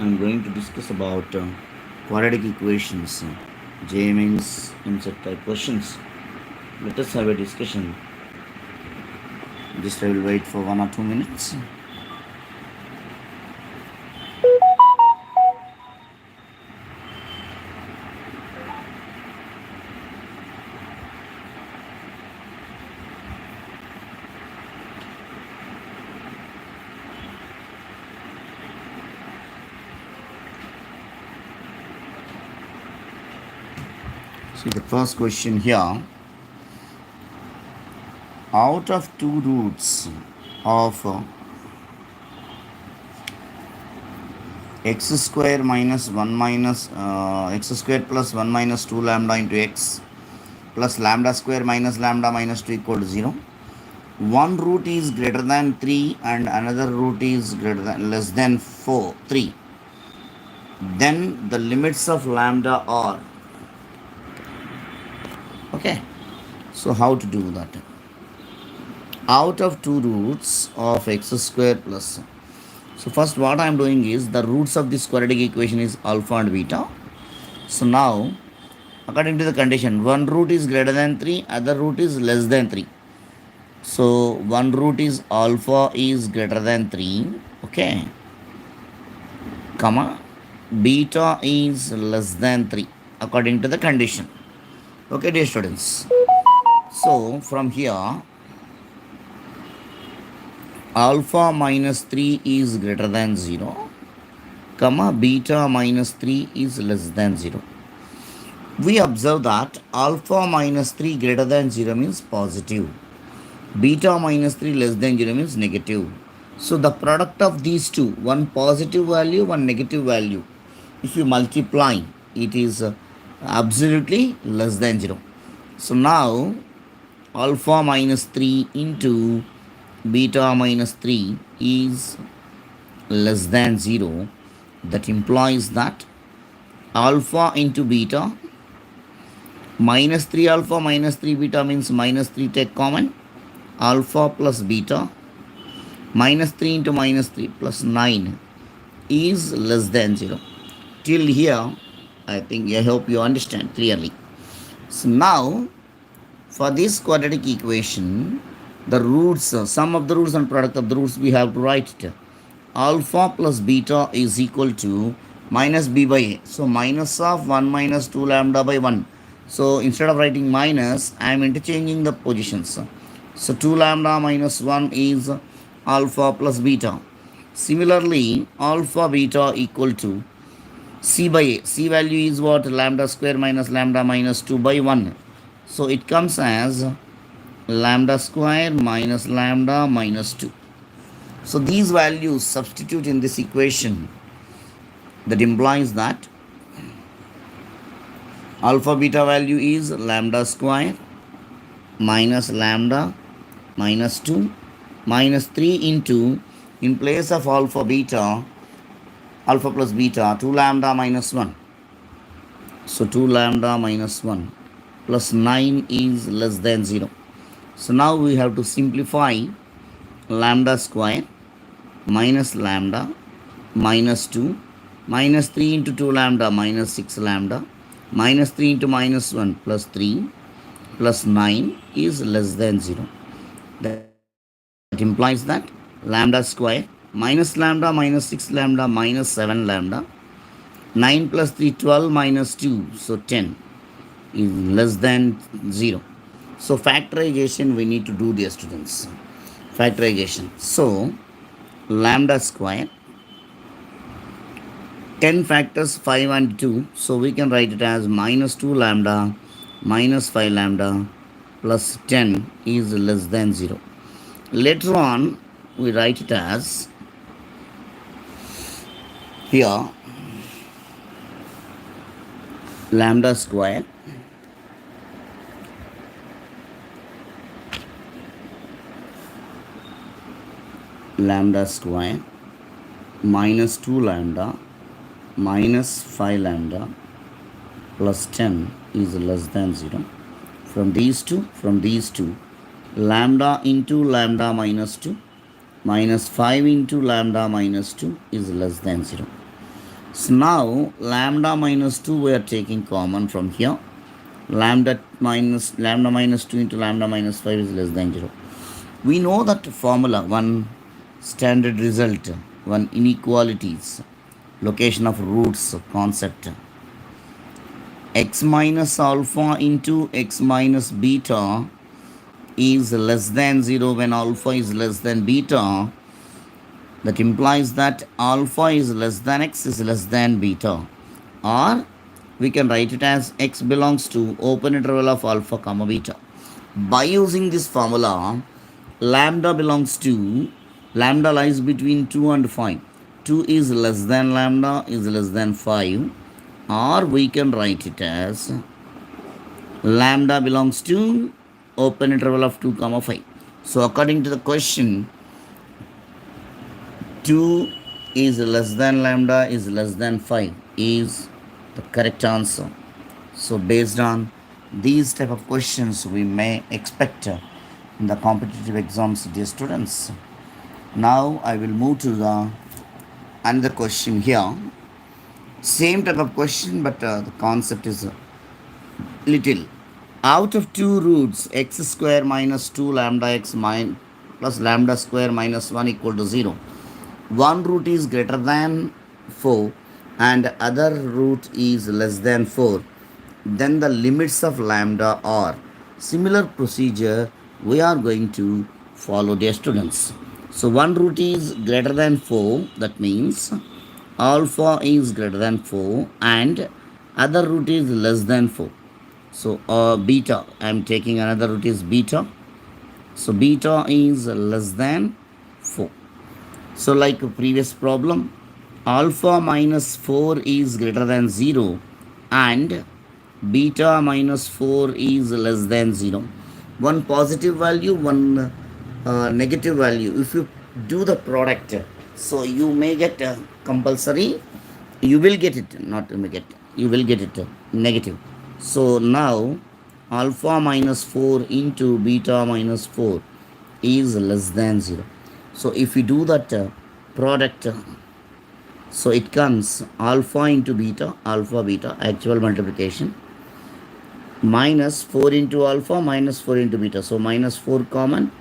I'm going to discuss about quadratic equations, JMN's insert type questions. Let us have a discussion. Just I will wait for 1 or 2 minutes. See the first question here. Out of two roots of x square minus 1 minus x square plus 1 minus 2 lambda into x plus lambda square minus lambda minus 2 equal to 0. One root is greater than 3 and another root is greater than less than 3. Then the limits of lambda are. Okay. So how to do that? Out of two roots of x square plus. So first what I am doing is the roots of this quadratic equation is alpha and beta. So now according to the condition, one root is greater than 3, other root is less than 3. So one root is alpha is greater than 3, okay, comma, beta is less than 3 according to the condition. Okay, dear students. So from here, alpha minus 3 is greater than 0, comma, beta minus 3 is less than 0. We observe that alpha minus 3 greater than 0 means positive. Beta minus 3 less than 0 means negative. So the product of these two, one positive value, one negative value, if you multiply, it is absolutely less than 0. So now alpha minus 3 into beta minus 3 is less than 0. That implies that alpha into beta, minus 3 alpha minus 3 beta means minus 3 take common, alpha plus beta, minus 3 into minus 3 plus 9 is less than 0. Till here, I hope you understand clearly. So now, for this quadratic equation, the roots, sum of the roots and product of the roots, we have to write it. Alpha plus beta is equal to minus b by a. So minus of 1 minus 2 lambda by 1. So instead of writing minus, I am interchanging the positions. So 2 lambda minus 1 is alpha plus beta. Similarly, alpha beta equal to c by a. C value is what? Lambda square minus lambda minus 2 by 1. So it comes as lambda square minus lambda minus 2. So these values substitute in this equation. That implies that alpha beta value is lambda square minus lambda minus 2 minus 3 into, in place of alpha beta, alpha plus beta, 2 lambda minus 1. So 2 lambda minus 1 plus 9 is less than 0. So now we have to simplify lambda square minus lambda minus 2 minus 3 into 2 lambda minus 6 lambda minus 3 into minus 1 plus 3 plus 9 is less than 0. That implies that lambda square minus lambda minus 6 lambda minus 7 lambda, 9 plus 3 12 minus 2, so 10 is less than 0. So factorization we need to do, dear students. Factorization. So lambda square, 10 factors 5 and 2, so we can write it as minus 2 lambda minus 5 lambda plus 10 is less than 0. Later on we write it as here lambda square minus 2 lambda minus 5 lambda plus 10 is less than 0. From these two, lambda into lambda minus 2 minus 5 into lambda minus 2 is less than 0. So now lambda minus 2 we are taking common from here. Lambda minus 2 into lambda minus 5 is less than 0. We know that formula, one standard result, one inequalities, location of roots concept. X minus alpha into x minus beta is less than 0 when alpha is less than beta. That implies that alpha is less than x is less than beta. Or we can write it as x belongs to open interval of alpha comma beta. By using this formula, lambda belongs to, lambda lies between 2 and 5. 2 is less than lambda is less than 5. Or we can write it as lambda belongs to open interval of 2 comma 5. So according to the question, 2 is less than lambda is less than 5 is the correct answer. So based on these type of questions we may expect in the competitive exams, dear students. Now I will move to the another question here. Same type of question, but the concept is little. Out of two roots, x square minus 2 lambda x plus lambda square minus 1 equal to 0. One root is greater than 4 and other root is less than 4. Then the limits of lambda are. Similar procedure we are going to follow, dear students. So one root is greater than 4, that means alpha is greater than 4 and other root is less than 4. So beta, I am taking another root is beta. So beta is less than 4. So like a previous problem, alpha minus 4 is greater than 0 and beta minus 4 is less than 0. One positive value, one negative value. If you do the product, so you may get compulsory, you will get it, not you may get, you will get it negative. So now alpha minus 4 into beta minus 4 is less than 0. So if we do that product, so it comes alpha into beta, alpha beta, actual multiplication, minus 4 into alpha, minus 4 into beta. So minus 4 common,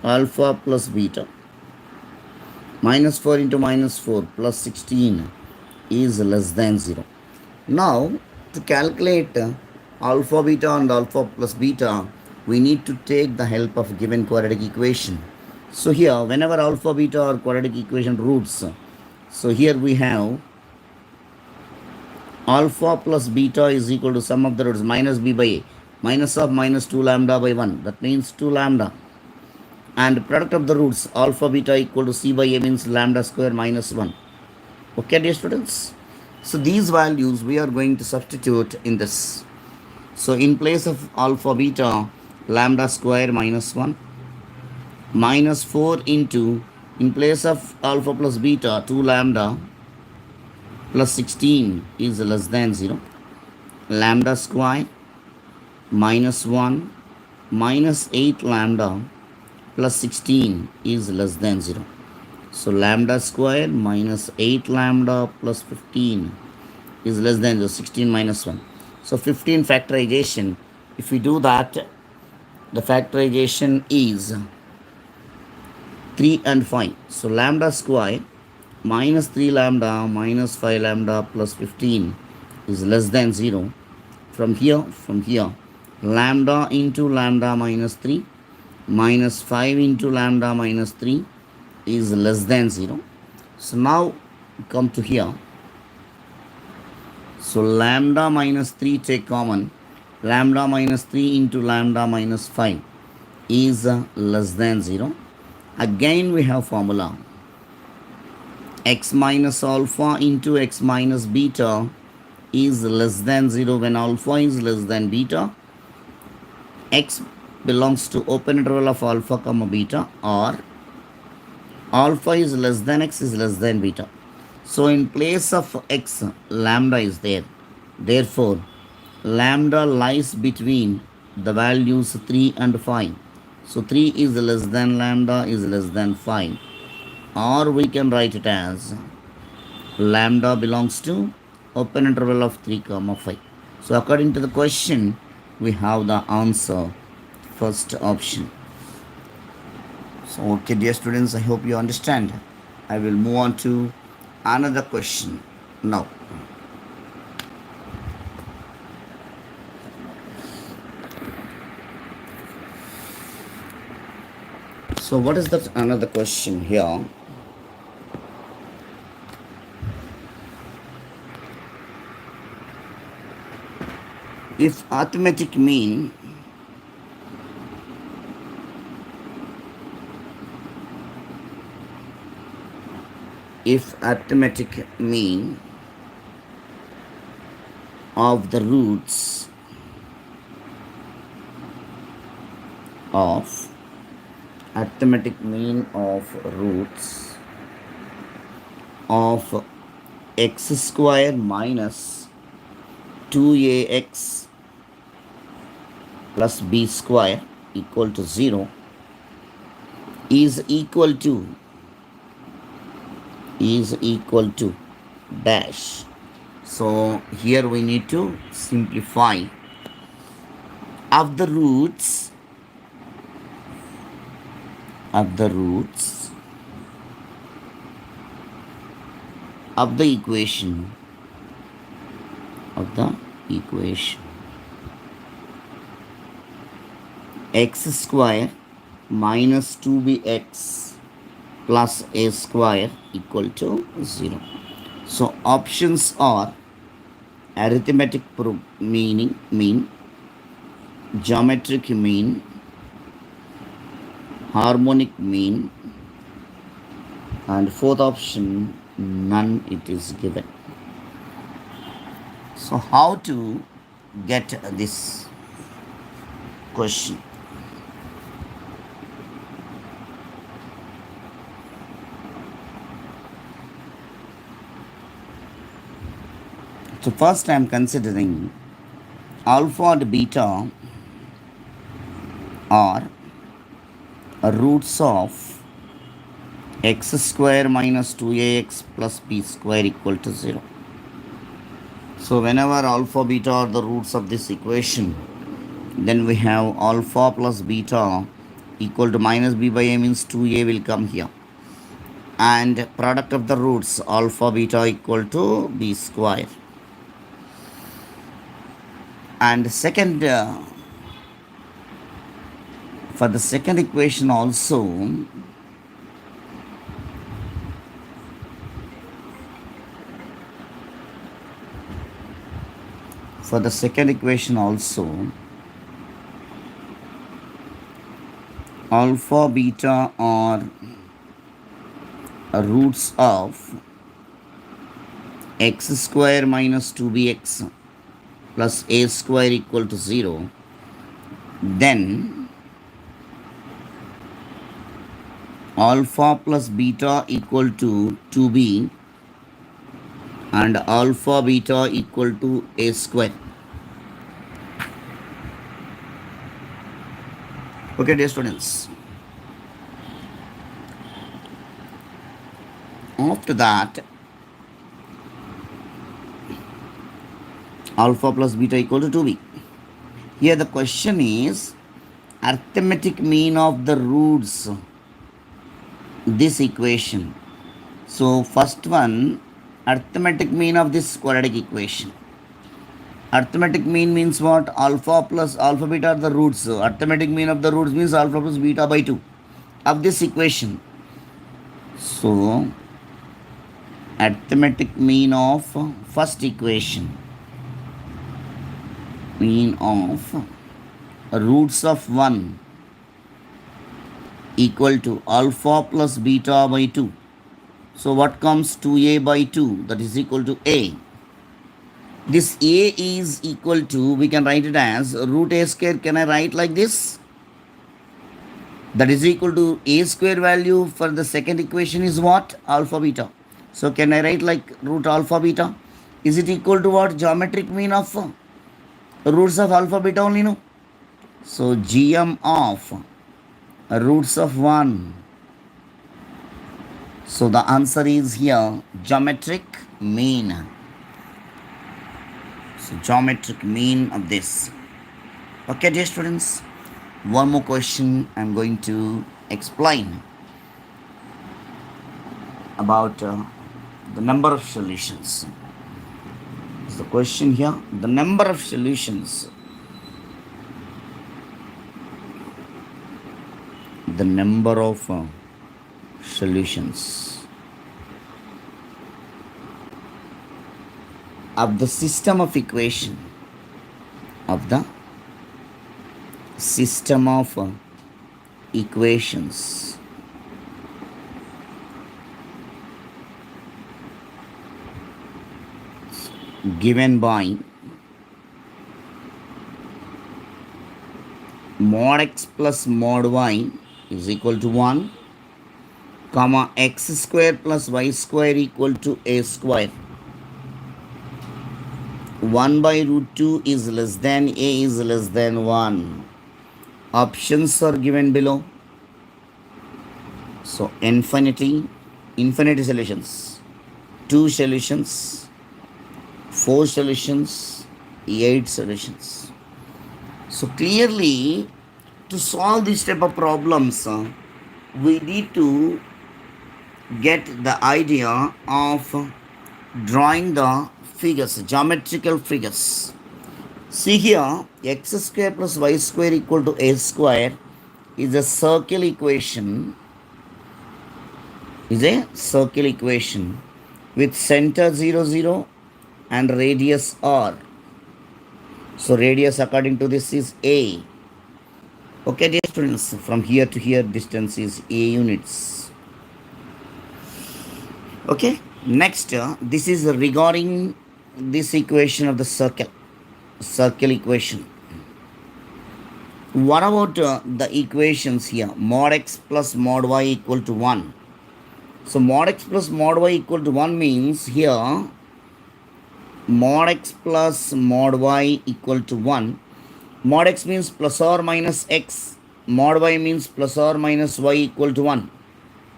alpha plus beta. Minus 4 into minus 4 plus 16 is less than 0. Now, to calculate alpha beta and alpha plus beta, we need to take the help of given quadratic equation. So here, whenever alpha beta or quadratic equation roots, so here we have alpha plus beta is equal to sum of the roots minus b by a, minus of minus 2 lambda by 1, that means 2 lambda, and product of the roots alpha beta equal to c by a means lambda square minus 1. Okay, dear students. So these values we are going to substitute in this. So in place of alpha beta, lambda square minus 1, minus 4 into, in place of alpha plus beta, 2 lambda plus 16 is less than 0. Lambda square minus 1 minus 8 lambda plus 16 is less than 0. So lambda square minus 8 lambda plus 15 is less than 0, 16 minus 1. So 15 factorization, if we do that, the factorization is 3 and 5. So lambda square minus 3 lambda minus 5 lambda plus 15 is less than 0. From here, lambda into lambda minus 3 minus 5 into lambda minus 3 is less than 0. So now come to here. So lambda minus 3 take common. Lambda minus 3 into lambda minus 5 is less than 0. Again we have formula. X minus alpha into x minus beta is less than 0 when alpha is less than beta. X belongs to open interval of alpha comma beta, or alpha is less than x is less than beta. So in place of x, lambda is there. Therefore, lambda lies between the values 3 and 5. So 3 is less than lambda is less than 5. Or we can write it as Lambda belongs to open interval of 3 comma 5. So according to the question, we have the answer first option. So okay dear students, I hope you understand. I will move on to another question now. So what is that another question here? If arithmetic mean of the roots of arithmetic mean of roots of x square minus 2ax plus b square equal to 0 is equal to dash. So here we need to simplify of the roots of the equation x square minus 2bx plus a square equal to 0. So options are arithmetic mean, geometric mean, harmonic mean, and fourth option none it is given. So how to get this question? So first I am considering alpha and beta are roots of x square minus 2ax plus b square equal to 0. So whenever alpha beta are the roots of this equation, then we have alpha plus beta equal to minus b by a means 2a will come here. And product of the roots alpha beta equal to b square. And second, for the second equation also, alpha beta are roots of x square minus 2bx plus a square equal to 0, then alpha plus beta equal to 2b and alpha beta equal to a square. Okay dear students, after that alpha plus beta equal to 2b. Here the question is arithmetic mean of the roots this equation. So first one, arithmetic mean of this quadratic equation. Arithmetic mean means what? Alpha plus alpha beta are the roots. So arithmetic mean of the roots means alpha plus beta by 2 of this equation. So arithmetic mean of first equation, mean of roots of 1 equal to alpha plus beta by 2. So what comes? 2a by 2, that is equal to a. This a is equal to, we can write it as root a square. Can I write like this? That is equal to a square value for the second equation is what? Alpha beta. So can I write like root alpha beta? Is it equal to what? Geometric mean of roots of alpha beta only, no? So gm of roots of 1 So the answer is here geometric mean. So geometric mean of this. Okay, dear students, one more question I'm going to explain about the number of solutions. Is the question here the number of solutions? The number of solutions of the system of equation of the system of equations given by mod x plus mod y is equal to 1, comma x square plus y square equal to a square. 1 by root 2 is less than a is less than 1. Options are given below. So infinity solutions, 2 solutions, 4 solutions, 8 solutions. So clearly, to solve this type of problems, we need to get the idea of drawing the figures, geometrical figures. See here, x square plus y square equal to a square is a circle equation. With center 0, 0 and radius r. So radius according to this is a. Okay, dear students, from here to here distance is a units. Okay, next this is regarding this equation of the circle equation. What about the equations here? Mod x plus mod y equal to 1. So mod x plus mod y equal to 1 means here mod x plus mod y equal to 1. Mod x means plus or minus x. Mod y means plus or minus y equal to 1.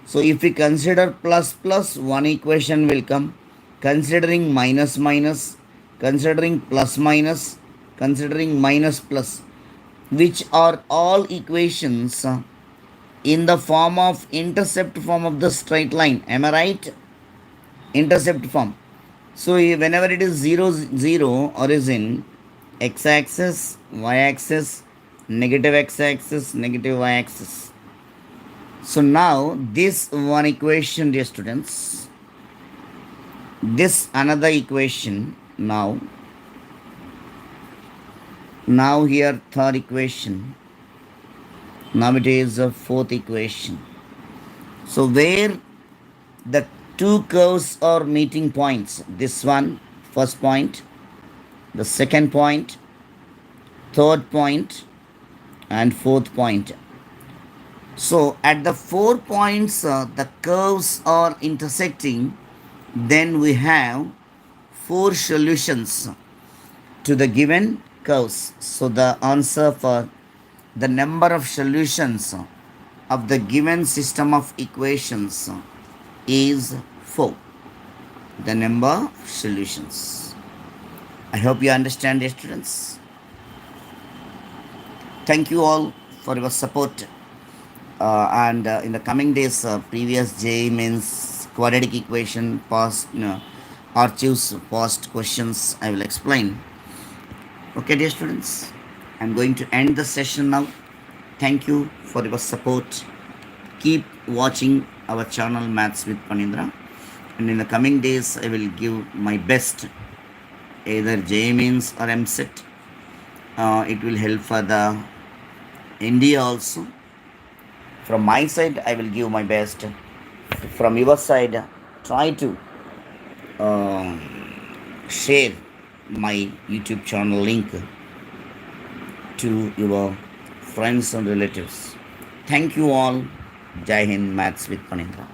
So if we consider plus plus, one equation will come. Considering minus minus, considering plus minus, considering minus plus, which are all equations in the form of intercept form of the straight line. Am I right? Intercept form. So whenever it is 0, 0 origin, x-axis, y-axis, negative x-axis, negative y-axis. So now this one equation, dear students, this another equation now here third equation, now it is a fourth equation. So where the two curves are meeting points, this one first point, the second point, third point and fourth point. So at the 4 points the curves are intersecting, then we have 4 solutions to the given curves. So the answer for the number of solutions of the given system of equations is 4. The number of solutions. I hope you understand, dear students. Thank you all for your support. And in the coming days, previous JEE means quadratic equation, past, choose past questions I will explain. Okay, dear students, I'm going to end the session now. Thank you for your support. Keep watching our channel Maths with Panindra. And in the coming days, I will give my best, either JEE means or MSET. It will help for the India also. From my side, I will give my best. From your side, try to share my YouTube channel link to your friends and relatives. Thank you all. Jai Hind, Maths with Panindra.